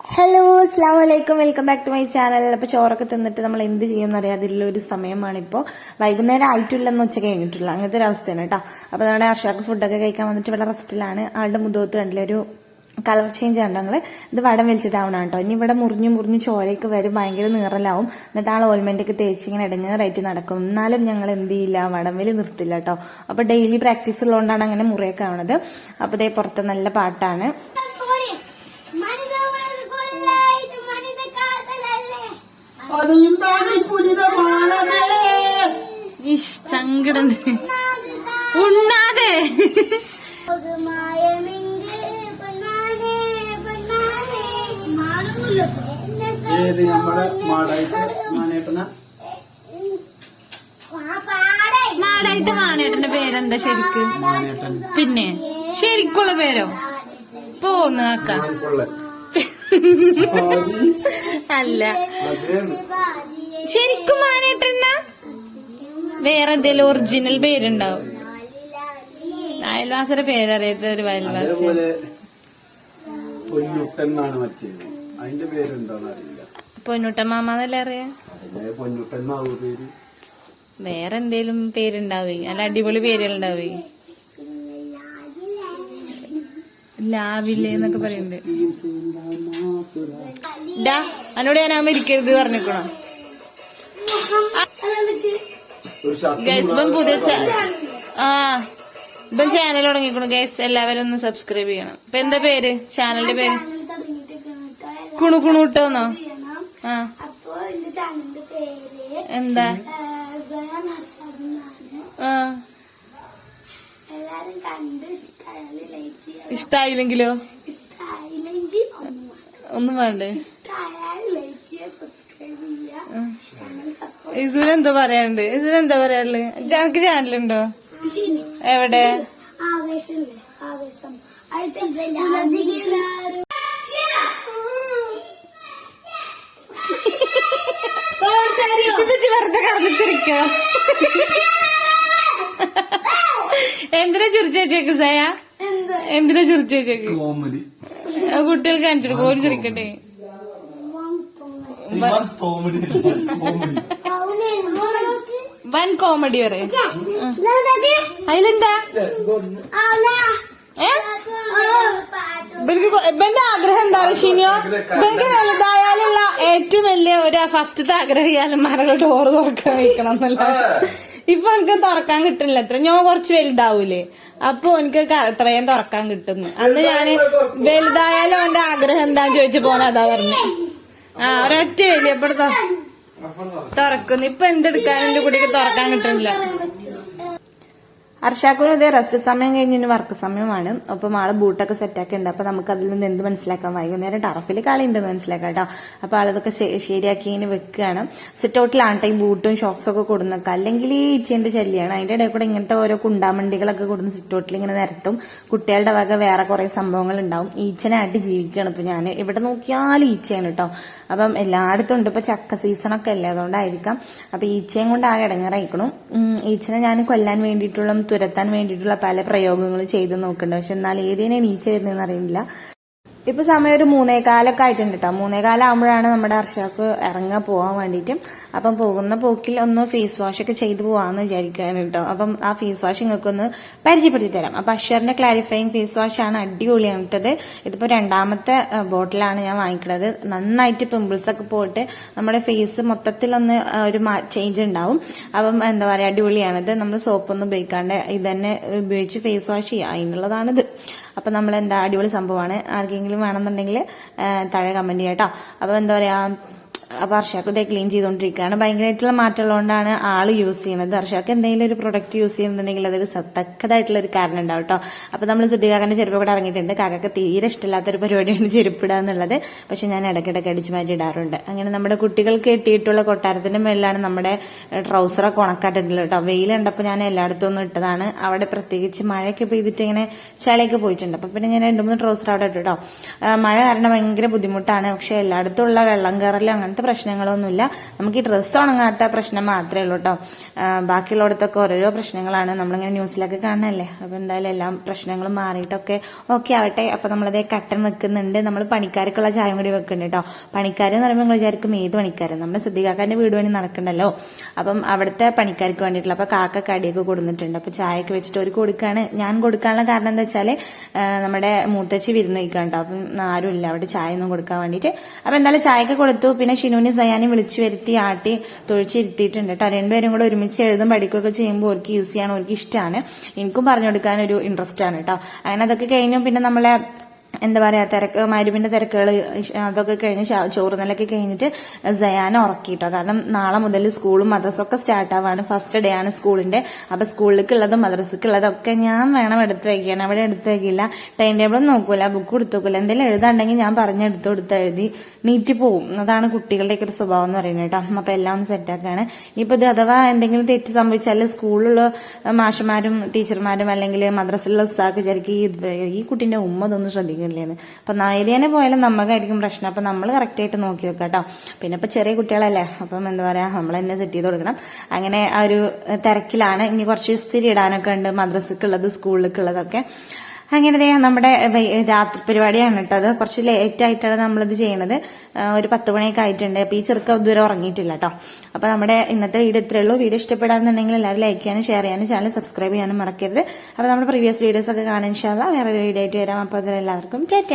Hello അസ്സാം വലൈക്കും, welcome back to my channel. അപ്പൊ ചോറൊക്കെ തിന്നിട്ട് നമ്മൾ എന്ത് ചെയ്യുമെന്ന് അറിയാതിലുള്ള ഒരു സമയമാണിപ്പോൾ. വൈകുന്നേരം ആയിട്ടില്ലെന്ന് ഉച്ച കഴിഞ്ഞിട്ടുള്ള അങ്ങനത്തെ ഒരു അവസ്ഥയാണ് കേട്ടോ. അപ്പൊ നമ്മുടെ അർഷാക്ക് ഫുഡൊക്കെ കഴിക്കാൻ വന്നിട്ട് ഇവിടെ റെസ്റ്റിലാണ്. ആളുടെ മുഖത്ത് കണ്ടില്ല ഒരു കളർ ചേഞ്ച് കണ്ടോ ഞങ്ങള്. ഇത് വടം വലിച്ചിട്ടാവണം കേട്ടോ. ഇനി ഇവിടെ മുറിഞ്ഞു ചോരയൊക്കെ വരും, ഭയങ്കര നീറലാവും. എന്നിട്ട് ആൾ ഓയിൽമെന്റ് ഒക്കെ തേച്ച് ഇങ്ങനെ ഇടങ്ങേറായിട്ട് നടക്കും. എന്നാലും ഞങ്ങൾ എന്ത് ചെയ്യില്ല, വടംവലി നിർത്തില്ല കേട്ടോ. അപ്പൊ ഡെയിലി പ്രാക്ടീസ് ഉള്ളതുകൊണ്ടാണ് അങ്ങനെ മുറിയൊക്കെ ആവണത്. അപ്പൊ ഇതേ പുറത്ത് നല്ല പാട്ടാണ്. സങ്കടം ഉണ്ണാതെ മാടായിട്ട് മാനേട്ടന്റെ പേരെന്താ ശരിക്കും? പിന്നെ ശരിക്കുള്ള പേരോ? പോന്ന് ആക്ക അല്ല, ശരിക്കും മാനേട്ടന്ന വേറെ എന്തെങ്കിലും ഒറിജിനൽ പേരുണ്ടാവും. അയൽവാസിയുടെ പേരറിയാത്ത ഒരു അയൽവാസി പൊന്നൂട്ടൻ മാമാന്നല്ലേ അറിയാ. വേറെ എന്തേലും പേരുണ്ടാവേ, നല്ല അടിപൊളി പേരുകളുണ്ടാവേ. ലാവില്ലേ എന്നൊക്കെ പറയുന്നുണ്ട്. ഡാ എന്നോട് ഞാൻ ഇരിക്കരുത് പറഞ്ഞിക്കണോ? ഗൈസ് ഇപ്പം പുതിയ ഇപ്പം ചാനൽ തുടങ്ങിക്കണു ഗൈസ്, എല്ലാവരും ഒന്ന് സബ്സ്ക്രൈബ് ചെയ്യണം. ഇപ്പൊ എന്താ പേര് ചാനലിന്റെ പേര്? കുണുകുണൂട്ടോന്നോ? ആ എന്താ? ഇഷ്ടായില്ലെങ്കിലോ? ഒന്നും വേണ്ടേ? ഇസുന് എന്താ പറയാനുണ്ട്? ഇസുന് എന്താ പറയാനുള്ളത്? ഞങ്ങൾക്ക് ചാനലുണ്ടോ? എവിടെ? വെറുതെ കടന്നിച്ചിരിക്കോ? എന്തിനാ ചിരിച്ചേച്ചേക്ക് സയ? എന്തിനാ ചിരിച്ചേച്ചേക്ക്? കുട്ടികൾക്ക് കാണിച്ചിട്ട് കോരി ചിരിക്കട്ടെ. വൻ കോമഡി പറയും. അതിലെന്താ ഇവന്റെ ആഗ്രഹം എന്താ ഷിനിയോ? ഇവർക്ക് വലുതായാലുള്ള ഏറ്റവും വലിയ ഒരു ഫസ്റ്റത്തെ ആഗ്രഹം ഇയാളന്മാരുടെ ഡോറ് തുറക്കാൻ വയ്ക്കണം എന്നല്ല. ഇപ്പൊ എനിക്ക് തുറക്കാൻ കിട്ടുന്നില്ല. എത്ര ഞാൻ കുറച്ച് വലുതാവൂലേ, അപ്പൊ എനിക്ക് എത്രയും തുറക്കാൻ കിട്ടുന്നു. അന്ന് ഞാന് വലുതായാലും അവന്റെ ആഗ്രഹം എന്താന്ന് ചോദിച്ചപ്പോ അതാ പറഞ്ഞു. ഒരൊറ്റ വലിയപ്പോഴത്തെ തുറക്കുന്നു. ഇപ്പൊ എന്തെടുക്കാൻ എന്റെ കുട്ടിക്ക് തുറക്കാൻ കിട്ടുന്നില്ല. അർഷാക്കൂനും ഇതേ റെസ്റ്റ് സമയം കഴിഞ്ഞ് വർക്ക് സമയമാണ്. അപ്പം ആള് ബൂട്ടൊക്കെ സെറ്റാക്കി ഉണ്ട്. അപ്പൊ നമുക്ക് അതിൽ നിന്ന് എന്ത് മനസ്സിലാക്കാം? വൈകുന്നേരം ടർഫിൽ കളി ഉണ്ടെന്ന് മനസ്സിലാക്കാം കേട്ടോ. അപ്പൊ ആളതൊക്കെ ശരിയാക്കി ഇങ്ങനെ വെക്കുകയാണ്. സിറ്റ് ഔട്ടിലാണ് ഈ ബൂട്ടും ഷോക്സും ഒക്കെ കൊടുന്നൊക്കെ. അല്ലെങ്കിൽ ഈ ഈച്ചേന്റെ ശല്യമാണ്. അതിന്റെ ഇടയിൽ കൂടെ ഇങ്ങനത്തെ ഓരോ കുണ്ടാമണ്ടികളൊക്കെ കൊടുന്ന് സിറ്റ് ഔട്ടിൽ ഇങ്ങനെ നിരത്തും. കുട്ടികളുടെ വക വേറെ കുറെ സംഭവങ്ങൾ ഉണ്ടാവും. ഈച്ചനായിട്ട് ജീവിക്കുകയാണ് ഇപ്പൊ ഞാൻ. ഇവിടെ നോക്കിയാലും ഈച്ചയാണ് കേട്ടോ. അപ്പം എല്ലായിടത്തും ഉണ്ട്. ഇപ്പൊ ചക്ക സീസണൊക്കെ അല്ലേ, അതുകൊണ്ടായിരിക്കാം. അപ്പൊ ഈച്ചയും കൊണ്ട് ആകെ ഇടങ്ങേറായിക്കണം. ഈച്ചനെ ഞാൻ കൊല്ലാൻ വേണ്ടിയിട്ടുള്ള തുരത്താൻ വേണ്ടിയിട്ടുള്ള പല പ്രയോഗങ്ങളും ചെയ്ത് നോക്കുന്നുണ്ട്. പക്ഷെ എന്നാൽ ഏതിനാണ് ഈച്ച വരുന്നതെന്ന് അറിയില്ല. ഇപ്പൊ സമയം ഒരു 3:15 ആയിട്ടുണ്ട് കേട്ടോ. 3:15 ആകുമ്പോഴാണ് നമ്മുടെ അർഷാക്ക് ഇറങ്ങാൻ പോകാൻ വേണ്ടിയിട്ട്. അപ്പം പോകുന്ന പോക്കിൽ ഒന്ന് ഫേസ് വാഷ് ഒക്കെ ചെയ്തു പോവാന്ന് വിചാരിക്കാൻ കേട്ടോ. അപ്പം ആ ഫേസ് വാഷ് നിങ്ങൾക്ക് ഒന്ന് പരിചയപ്പെടുത്തി തരാം. അപ്പൊ അഷറിന്റെ ക്ലാരിഫയിങ് ഫേസ് വാഷ് ആണ്, അടിപൊളിയാണ് ഇട്ടത്. ഇതിപ്പോ 2ാമത്തെ ബോട്ടിലാണ് ഞാൻ വാങ്ങിക്കുന്നത്. നന്നായിട്ട് പിമ്പിൾസ് ഒക്കെ പോയിട്ട് നമ്മുടെ ഫേസ് മൊത്തത്തിലൊന്ന് ഒരു ചേഞ്ച് ഉണ്ടാവും. അപ്പം എന്താ പറയാ, അടിപൊളിയാണിത്. നമ്മൾ സോപ്പൊന്നും ഉപയോഗിക്കാണ്ട് ഇത് തന്നെ ഉപയോഗിച്ച് ഫേസ് വാഷ് ചെയ്യുക, അതിനുള്ളതാണിത്. അപ്പൊ നമ്മൾ എന്താ അടിപൊളി സംഭവമാണ്. ആർക്കെങ്കിലും വേണമെന്നുണ്ടെങ്കിൽ താഴെ കമന്റ് ചെയ്യാം കേട്ടോ. അപ്പൊ എന്താ പറയാ, അപ്പൊ അർഷാക്ക് ഇതേ ക്ലീൻ ചെയ്തുകൊണ്ടിരിക്കുകയാണ്. ഭയങ്കരമായിട്ടുള്ള മാറ്റമുള്ളതുകൊണ്ടാണ് ആള് യൂസ് ചെയ്യുന്നത്. അർഷാക്ക് എന്തെങ്കിലും ഒരു പ്രൊഡക്റ്റ് യൂസ് ചെയ്യുന്നുണ്ടെങ്കിൽ അതൊരു തക്കതായിട്ടുള്ള ഒരു കാരണം ഉണ്ടാവും കേട്ടോ. അപ്പൊ നമ്മൾ സിദ്ധികാക്കന്റെ ചെരുപ്പ് ഇവിടെ ഇറങ്ങിയിട്ടുണ്ട്. കാക്കക്ക് തീരെ ഇഷ്ടമില്ലാത്തൊരു പരിപാടിയാണ് ചെരുപ്പിടുക എന്നുള്ളത്. പക്ഷെ ഞാൻ ഇടയ്ക്കിടയ്ക്ക് അടിച്ചു മാറ്റി ഇടാറുണ്ട്. അങ്ങനെ നമ്മുടെ കുട്ടികൾക്ക് കിട്ടിയിട്ടുള്ള കൊട്ടാരത്തിന്റെ മേലാണ് നമ്മുടെ ട്രൗസറൊക്കെ ഉണക്കാട്ടിട്ടുള്ളത് കേട്ടോ. വെയിൽ കണ്ടപ്പോൾ ഞാൻ എല്ലായിടത്തും ഒന്നും ഇട്ടതാണ്. അവിടെ പ്രത്യേകിച്ച് മഴയൊക്കെ പെയ്തിട്ട് ഇങ്ങനെ ചളിയൊക്കെ പോയിട്ടുണ്ട്. അപ്പൊ പിന്നെ ഞാൻ 2-3 ട്രൗസർ അവിടെ ഇട്ടു കേട്ടോ. മഴ കാരണം ഭയങ്കര ബുദ്ധിമുട്ടാണ്. പക്ഷെ എല്ലായിടത്തും ഉള്ള വെള്ളം കയറലും അങ്ങനത്തെ പ്രശ്നങ്ങളൊന്നുമില്ല. നമുക്ക് ഈ ഡ്രസ്സ് ഉണങ്ങാത്ത പ്രശ്നം മാത്രമേ ഉള്ളൂ കേട്ടോ. ബാക്കിയുള്ളിടത്തൊക്കെ ഓരോരോ പ്രശ്നങ്ങളാണ്, നമ്മളിങ്ങനെ ന്യൂസിലൊക്കെ കാണണല്ലേ. അപ്പൊ എന്തായാലും എല്ലാ പ്രശ്നങ്ങളും മാറിയിട്ടൊക്കെ ഓക്കെ ആവട്ടെ. അപ്പൊ നമ്മളതേ കട്ടൻ വെക്കുന്നുണ്ട്. നമ്മൾ പണിക്കാർക്കുള്ള ചായ കൂടി വെക്കുന്നുണ്ട് കേട്ടോ. പണിക്കാരെന്ന് പറയുമ്പോൾ നിങ്ങൾ വിചാരിക്കും ഏത് പണിക്കാരൻ, നമ്മുടെ സിദ്ദിഖാക്കാന്റെ വീട് പണി നടക്കണ്ടല്ലോ. അപ്പം അവിടുത്തെ പണിക്കാർക്ക് വേണ്ടിയിട്ടുള്ള അപ്പൊ കാക്ക കടിയൊക്കെ കൊടുത്തിട്ടുണ്ട്. അപ്പൊ ചായയൊക്കെ വെച്ചിട്ട് ഒരു കൊടുക്കാണ്. ഞാൻ കൊടുക്കാനുള്ള കാരണം എന്താ വെച്ചാല് നമ്മുടെ മൂത്തച്ചി വിരുന്ന് കഴിക്കാൻ കേട്ടോ. അപ്പം ആരുമില്ല അവിടെ ചായ ഒന്നും കൊടുക്കാൻ വേണ്ടിയിട്ട്. അപ്പൊ എന്തായാലും ചായയൊക്കെ കൊടുത്തു. പിന്നെ ഷിനുവിനെ സയാനെ വിളിച്ചു വരുത്തി ആട്ടി തൊഴിച്ചിരുത്തിയിട്ടുണ്ട് കേട്ടോ. രണ്ടുപേരും കൂടെ ഒരുമിച്ച് എഴുതും പഠിക്കുകയൊക്കെ ചെയ്യുമ്പോൾ അവർക്ക് ഈസിയാണ്, അവർക്ക് ഇഷ്ടമാണ്. എനിക്കും പറഞ്ഞു കൊടുക്കാൻ ഒരു ഇൻട്രസ്റ്റ് ആണ് കേട്ടോ. അങ്ങനെ അതൊക്കെ കഴിഞ്ഞു. പിന്നെ നമ്മളെ എന്താ പറയാ മരുവിന്റെ തിരക്കുകൾ അതൊക്കെ കഴിഞ്ഞ് ചോറുന്നലൊക്കെ കഴിഞ്ഞിട്ട് സയാനെ ഉറക്കിട്ടോ. കാരണം നാളെ മുതൽ സ്കൂളും മദ്രസൊക്കെ സ്റ്റാർട്ട് ആവാണ്. ഫസ്റ്റ് ഡേ ആണ് സ്കൂളിന്റെ. അപ്പൊ സ്കൂളിലേക്കുള്ളതും മദ്രസക്കുള്ളതൊക്കെ ഞാൻ വേണം എടുത്തു വയ്ക്കാൻ. അവിടെ എടുത്തു വയ്ക്കില്ല, ടൈം ടേബിളും നോക്കൂല, ബുക്ക് എടുത്തു നോക്കൂല. എന്തെങ്കിലും എഴുതാണ്ടെങ്കിൽ ഞാൻ പറഞ്ഞെടുത്ത് കൊടുത്ത് എഴുതി നീറ്റ് പോവും. അതാണ് കുട്ടികളുടെയൊക്കെ ഒരു സ്വഭാവം എന്ന് പറയുന്നത് കേട്ടോ. അപ്പൊ എല്ലാം ഒന്ന് സെറ്റാക്കാണ്. ഇനിയിപ്പോ ഇത് അഥവാ എന്തെങ്കിലും തെറ്റ് സംഭവിച്ചാൽ സ്കൂളിലുള്ള മാഷന്മാരും ടീച്ചർമാരും അല്ലെങ്കിൽ മദ്രസയിലുള്ള ഉസ്താദ് വിചാരിക്കും ഈ കുട്ടീന്റെ ഉമ്മ ഇതൊന്നും ശ്രദ്ധിക്കും. അപ്പൊ നായരിയനെ പോയാലും നമുക്കായിരിക്കും പ്രശ്നം. അപ്പൊ നമ്മൾ കറക്റ്റ് ആയിട്ട് നോക്കി വെക്കാം കേട്ടോ. പിന്നെ ഇപ്പൊ ചെറിയ കുട്ടികളല്ലേ, അപ്പം എന്താ പറയാ നമ്മൾ തന്നെ സെറ്റ് ചെയ്ത് കൊടുക്കണം. അങ്ങനെ ആ ഒരു തിരക്കിലാണ്. ഇനി കുറച്ച് ഇസ്തിരി ഇടാനൊക്കെ ഉണ്ട്, മദ്രസക്കുള്ളത് സ്കൂളിലേക്കുള്ളതൊക്കെ. അങ്ങനെ നമ്മുടെ രാത്രി പരിപാടിയാണ് കേട്ടോ. അത് കുറച്ച് ലേറ്റ് ആയിട്ടാണ് നമ്മളിത് ചെയ്യണത്. ഒരു 10 മണിയൊക്കെ ആയിട്ടുണ്ട്. അപ്പൊ ഈ ചെറുക്ക ഇതുവരെ ഉറങ്ങിയിട്ടില്ല കേട്ടോ. അപ്പൊ നമ്മുടെ ഇന്നത്തെ വീഡിയോ ഇത്രയേ ഉള്ളൂ. വീഡിയോ ഇഷ്ടപ്പെടാന്നുണ്ടെങ്കിൽ എല്ലാവരും ലൈക്ക് ചെയ്യാനും ഷെയർ ചെയ്യാനും ചാനൽ സബ്സ്ക്രൈബ് ചെയ്യാനും മറക്കരുത്. അപ്പൊ നമ്മുടെ പ്രീവിയസ് വീഡിയോസ് ഒക്കെ കാണാൻ ഇൻഷാ അല്ലാഹ് വേറെ വീഡിയോ ആയിട്ട് വരാം. അപ്പൊ അതിലെല്ലാവർക്കും ടാറ്റ.